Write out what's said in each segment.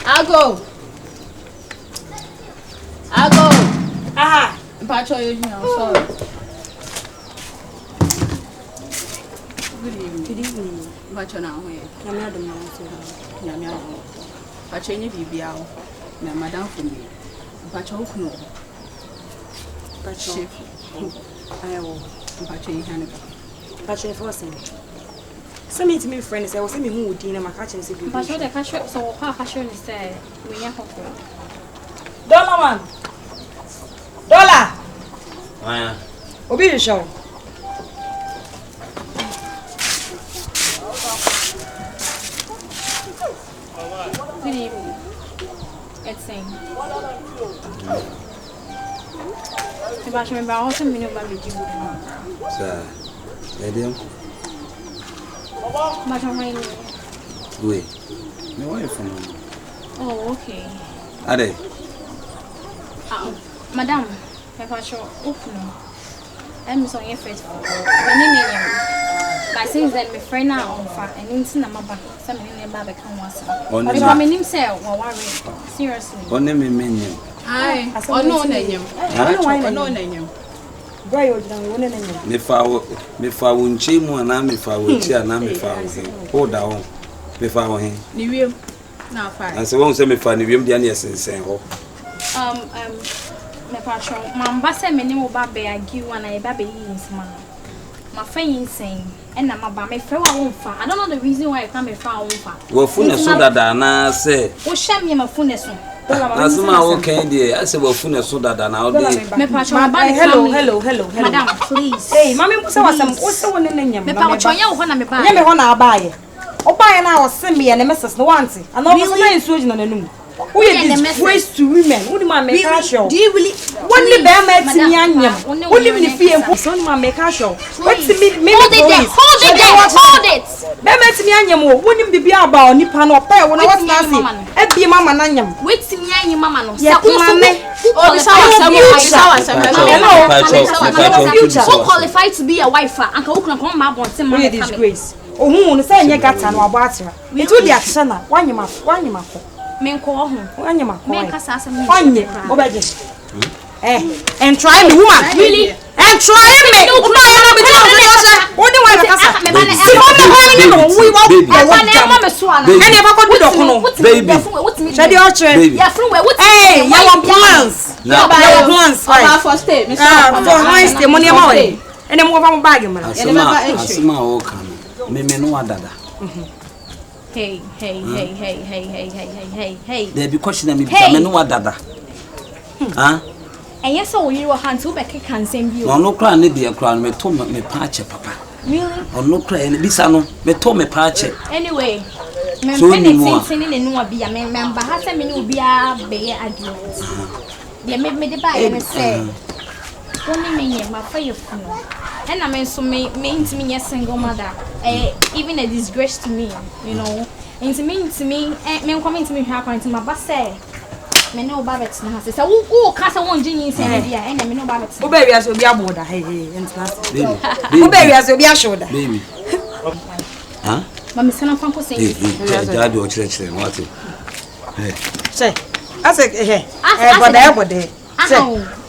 I'll go. Aha. Patrol you now. Sorry. Good evening. Good evening. Patrol now here. Nyamia do now. Nyamia do. Patrol ni bibia o. Na madam for me. Patrol kuno. Patrol. Ayo. Patrol yi hanu. Patrol for sen. Some to me friends say, "Was me who would dinner my catching say." Patrol the catch so how catch ni say we ya hoko. Dollar man. Dollar. Aya. Obi the show. Good evening. It's saying. The batch member also me no baby give. Sir. Medium. But I'm right. Wait. My wife from. Oh, okay. Ade. Madam, if I show open, I'm so effort. But since then, my friend now on fire and into my back, some in the baby can was. But I'm in himself, or worry. Seriously. On name me. Aye. Oh no name. Oh no name. Boy, you don't want name. Me fa wunchi mu na me fa wuchi na me fa wo. Hold down. Me fa wo he. Ni wiem. Na fa. And so won say me fa ni wiem dia na sensen ho. My patron, my ambassador, my name will be I give one a baby is man. My friend is saying, and I'm about my friend. I don't know the reason why I come and found Well, phone so that na say. Oh, share me my phone so. Asuma okay there. I say well phone so that na dey. My patron, hello. Madam, please. Hey, mommy, what's the one in your my patron, you want to buy. Me wanna buy. O buy na o send me and Mrs. No want. And no was na insuji na nenu. Who is disgrace to women? Who the man make a show? Do you really? Only bear met me anyam. Only me fear and son man make a show. What's me? Hold it. Bear met me anyam. Wouldn't be about nipa no pay when I was Nancy. And be mama nanyam. Wait till me and your mama no. Yeah, who qualified to be a wife? Uncle Okuna come my boss and my disgrace. Oh, who say you got an water? It will be a son. One you must. Men call him. One you must. Men cast one year. And try me, woman. Really? And try me. What do I have? Hey. They be questioning me because me no wa dada. Huh? And yes, so you were hand to back can send you. No cry need the crown me to me patch papa. Really? Oh no cry and bisa no me to me patch. Anyway, me friend in no be a member has me no be a be adult. They made me the buy and say only me my fire funeral. And I mean so me a single mother. Even a disgrace to me, you know. And to me me coming to me happen to my boss me no babet na say who kasa won gin say bia and me no babet o baby as obi aboda hey international o baby as obi ashoda baby huh mama sana fanko say ja do chire what say ase boda say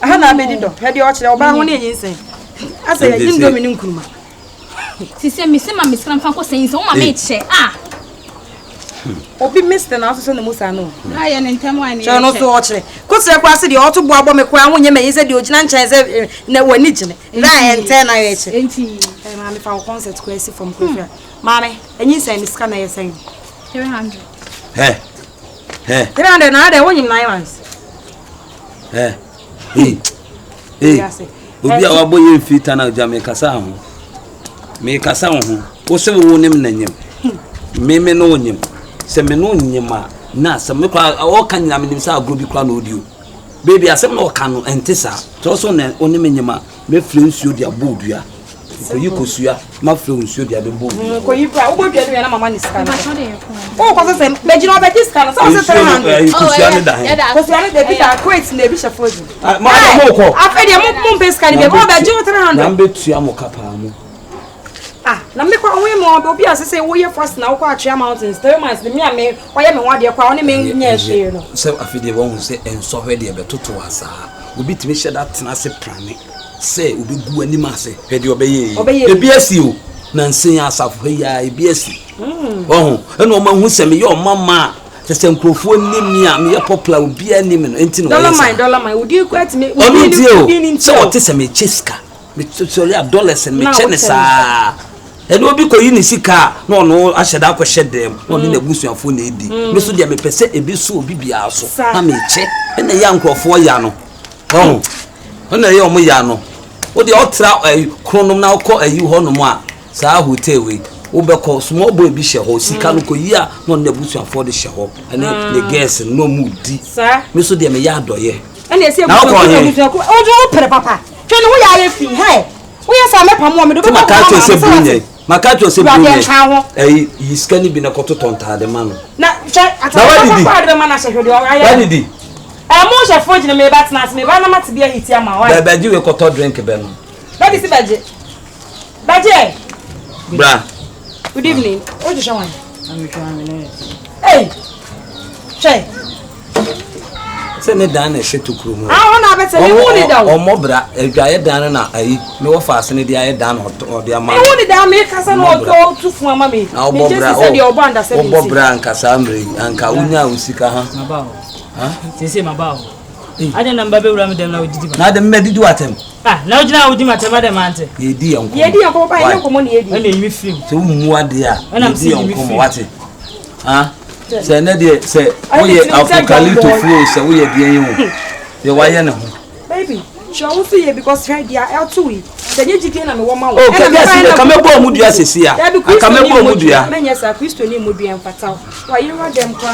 aha na be di do he di o chire oba ho na yin say ase yin do me ni nkuruma si say me say mama sana fanko say o mama e che Obi Mr. na so na musa no. Aye na ntem wan. Che no so o kire. Ko se kwa se de o to bo abo me kwa wonye me yin se de o gina nchen se na wani gine. Na ente na ye che. Enti. Ma me fa concert ko esi from Kofia. Ma me enyi se ni ska na ye sen. 300. 300 na de wonyi 9 months. Obi a wabo ye mfita na Jamaica kasa ho. Me kasa ho. Wo se wo nim na nyem. Me no nyem. Se me no nyema na se me kwa o kan nyame nim sa agro bi kwa na odio baby asem na o kan no entesa to so na oni me nyema me firi nsuo dia bodua ko yi ko suya ma fre nsuo dia be bo ko yi pra wo dua de na mama ni scan o ko se me jino be discount so se 300 ko suya ne da he ko suya ne de bi ta quit na bi shefo ji ma mo ko afa de mo be scan be o be jino 300 na be tua mo kapa mo na me kwa onwe mo obi asese wo ye first na wo kwa Atria Mountains 3 months me a me oye me wade kwa one me nya hwe no se afide wo hu se enso hwe de be toto asa obi timi hye da tena se prane se obi gu anim ase hwe de obeye ebi asi o na nsen asafo hwe ya ebi asi oh eno o ma hu se me ye o mama se nkrofo nim ya me ye popular obi anim no enti no dollar mine odi ku atime obi ni se o te se me cheska me tsori dollars me chenesa eno obi ko yi ni sika no no ahyeda akɔhye dem no ne nabusuafo na edi me so de me pese ebi so obi bia so na me che ena ya nkrofo ya no oh ena ya omo ya no wo de otra kronom na akɔ ayi ho no mo a saa hotel we wo be ko small boy bi hye ho sika no ko yi a no nabusuafo de hye ho ene the girls no mu di me so de me ya adoye ena esi abusuafo ojo pere papa twene wo ya ye fi he wo ya sa me pamo me do be makacho se bunye makacho se bunye yi skani bi na kototo ntade ma no na ataba de ma na hye hwede o ya ya di mo she fo jina me bat na me ba na mate bia hiti ama wa ba ji we koto drink be no ba di si baje bra good evening o je shawan I'm trying. hey che se ne dan na hye tokuru mu na bete me hu ni da o mo bra adwaye dan na ayi me wo fa asene de aye dan o de ama me hu ni da me kasa na o tufu ama me me just say the obo under 70 o bra anka samre anka unya usika ha Mabao. Sese mabao. Ade namba be wura me dem na odidi na de me didi watem na ojina odi matema dem ante. Yedi yanko ba ye ko mo ne yedi Ene yimi film. so mu ade a yedi yanko wate se na de se oye apokalito fu se oye bien yi ho ye waye ne ho baby show wo see because right there L2 we se nye jike na me wo ma wo o ka se ka me bo mu dua sesi a ka me bo mu dua menye sa Kristo ni mu dua mfata wa yira dem kwa